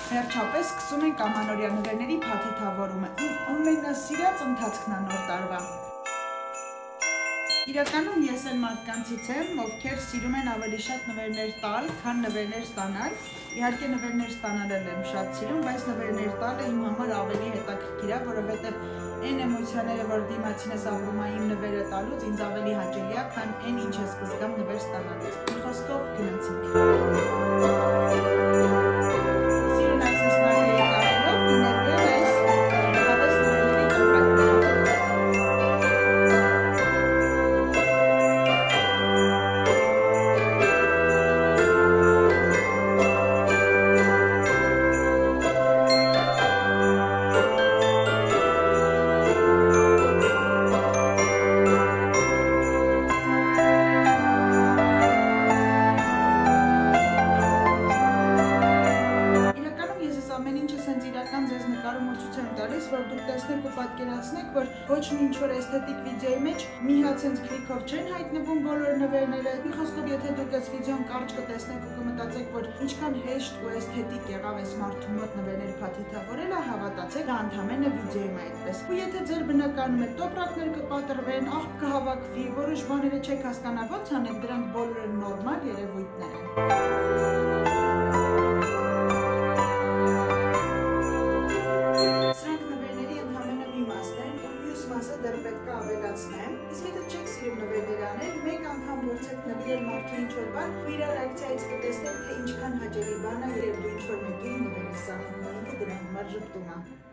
Վերջապես սկսում ենք ամանորյա նվերների փաթեթավորումը։ Իմ ամենասիրած ընթացքն է նոր տարվա։ Իրականում ես այն մարդկանցից եմ, ովքեր սիրում են ավելի շատ նվերներ տալ, քան նվերներ ստանալ։ Իհարկե նվերներ ստանալը եմ շատ սիրում, բայց նվերներ տալը իմ համար ավելի հետաքրքիր է, որովհետև այն էմոցիաները, որ դիմացինս ապրում է իմ նվերը տալուց, ինձ ավելի հաճելի է, քան այն, ինչ ես կզգամ նվեր ստանալուց։ Մի խոսքով գնացինք։ Որ դուք տեսնեք ու պատկերացնեք, որ ոչ մի ինչ-որ էսթետիկ վիդեոյի մեջ մի հատ sense քլիքով չեն հայտնվում բոլոր նվերները։ Մի խոսքով, եթե դուք այս վիդեոն կարճ կտեսնեք ու կմտածեք, որ ինչքան հեշտ ու էսթետիկ եղավ այս մարդու մոտ նվերներ փաթեթավորելը, հավատացեք, դա ընդհանրապես վիդեոյում է այդպես։ Ու եթե ձեր բնականում է տոպրակներ կպատրվեն, աղբ կհավաքվի, որոշ բաները չեք հասկանա ոնց անել, դրանք բոլորը նորմալ երևույթներ են։ Դեռ պետք է ավելացնեմ, իսկ եթե չեք սիրում նվերներ անել, մեկ անգամ փորձեք նվիրել մարդու ինչ-որ բան ու իր ռեակցիայից կտեսնեք, թե ինչքան հաճելի բան է, երբ դու ինչ-որ մեկին նվերը սարքում, ինքը դրա համար ժպտում է։